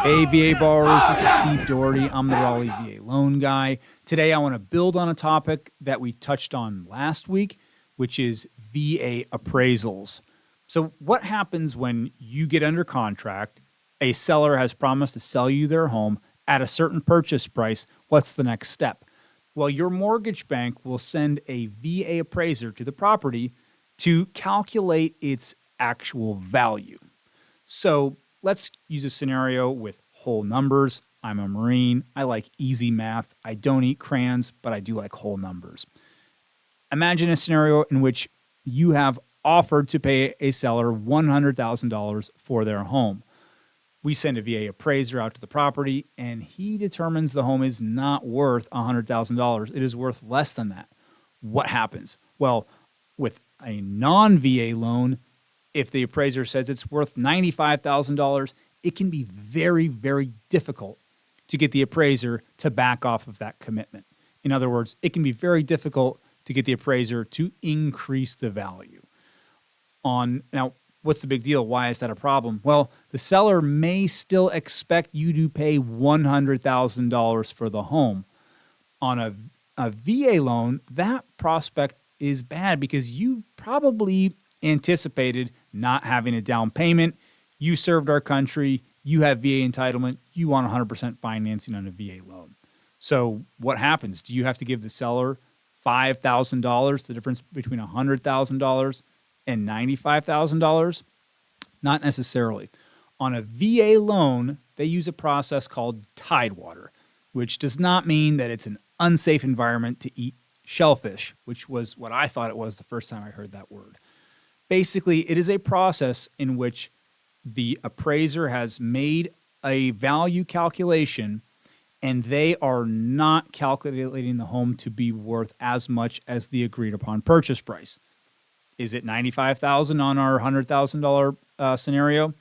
Hey, VA borrowers, this is Steve Doherty. I'm the Raleigh VA loan guy. Today, I want to build on a topic that we touched on last week, which is VA appraisals. So what happens when you get under contract, a seller has promised to sell you their home at a certain purchase price? What's the next step? Well, your mortgage bank will send a VA appraiser to the property to calculate its actual value. So let's use a scenario with whole numbers. I'm a Marine. I like easy math. I don't eat crayons, but I do like whole numbers. Imagine a scenario in which you have offered to pay a seller $100,000 for their home. We send a VA appraiser out to the property, and he determines the home is not worth $100,000. It is worth less than that. What happens? Well, with a non-VA loan, if the appraiser says it's worth $95,000, it can be very, very difficult to get the appraiser to back off of that commitment. In other words, it can be very difficult to get the appraiser to increase the value. Now, what's the big deal? Why is that a problem? Well, the seller may still expect you to pay $100,000 for the home. On a VA loan, that prospect is bad because you probably anticipated not having a down payment. You served our country. You have VA entitlement. You want 100% financing on a VA loan. So what happens? Do you have to give the seller $5,000, the difference between $100,000 and $95,000? Not necessarily. On a VA loan, they use a process called Tidewater, which does not mean that it's an unsafe environment to eat shellfish, which was what I thought it was the first time I heard that word. Basically, it is a process in which the appraiser has made a value calculation and they are not calculating the home to be worth as much as the agreed upon purchase price. Is it $95,000 on our $100,000 scenario?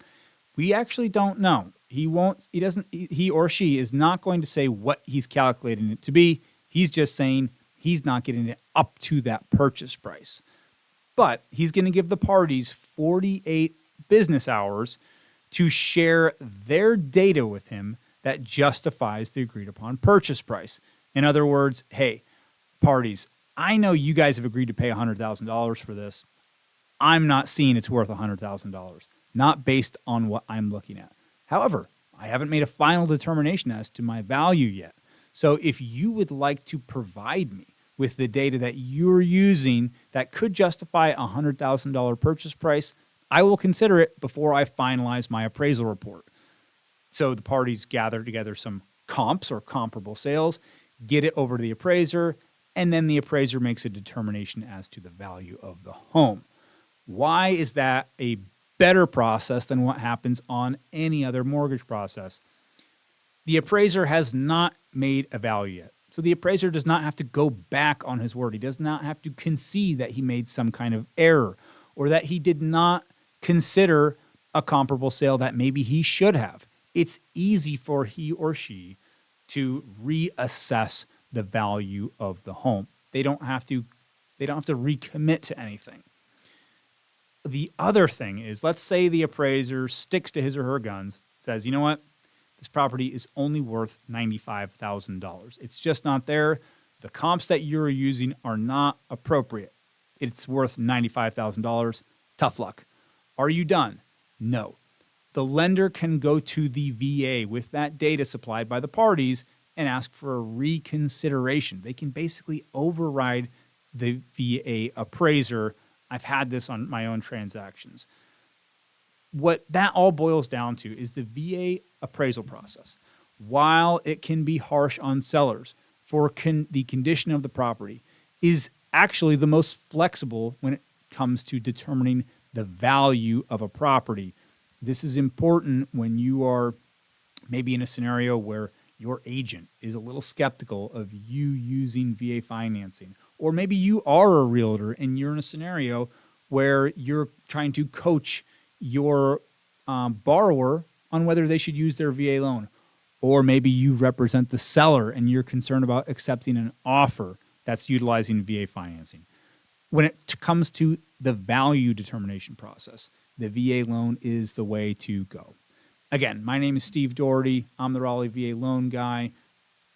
We actually don't know. He or she is not going to say what he's calculating it to be. He's just saying he's not getting it up to that purchase price. But he's going to give the parties 48 business hours to share their data with him that justifies the agreed upon purchase price. In other words, hey, parties, I know you guys have agreed to pay $100,000 for this. I'm not seeing it's worth $100,000, not based on what I'm looking at. However, I haven't made a final determination as to my value yet. So if you would like to provide me with the data that you're using that could justify a $100,000 purchase price, I will consider it before I finalize my appraisal report. So the parties gather together some comps or comparable sales, get it over to the appraiser, and then the appraiser makes a determination as to the value of the home. Why is that a better process than what happens on any other mortgage process? The appraiser has not made a value yet. So the appraiser does not have to go back on his word. He does not have to concede that he made some kind of error or that he did not consider a comparable sale that maybe he should have. It's easy for he or she to reassess the value of the home. They don't have to recommit to anything. The other thing is, let's say the appraiser sticks to his or her guns, says, you know what? This property is only worth $95,000. It's just not there. The comps that you're using are not appropriate. It's worth $95,000. Tough luck. Are you done? No. The lender can go to the VA with that data supplied by the parties and ask for a reconsideration. They can basically override the VA appraiser. I've had this on my own transactions. What that all boils down to is the VA appraisal process. While it can be harsh on sellers for the condition of the property, is actually the most flexible when it comes to determining the value of a property. This is important when you are maybe in a scenario where your agent is a little skeptical of you using VA financing, or maybe you are a realtor and you're in a scenario where you're trying to coach your borrower on whether they should use their VA loan, or maybe you represent the seller and you're concerned about accepting an offer that's utilizing VA financing. When it comes to the value determination process, the VA loan is the way to go. Again, my name is Steve Doherty. I'm the Raleigh VA loan guy,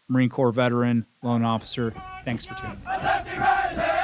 Marine Corps veteran, loan officer. Thanks for tuning in.